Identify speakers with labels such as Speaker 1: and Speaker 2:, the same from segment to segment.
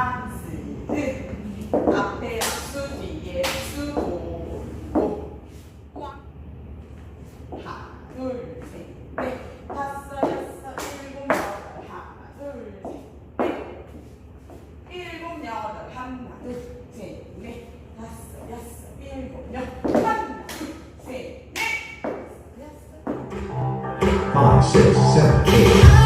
Speaker 1: 스트 앞에 수 뒤에 수고 꽉 하나 둘셋넷 다섯 여섯 일곱 여덟 하나 둘셋넷 일곱 여덟 하나 둘셋넷 다섯 여섯 일곱 여덟 하나 둘셋넷
Speaker 2: Five, six, seven, eight.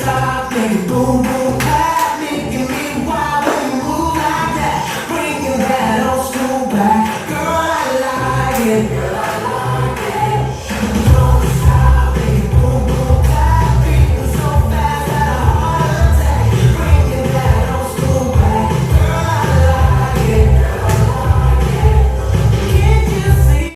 Speaker 2: Stop, make it boom, boom, clap.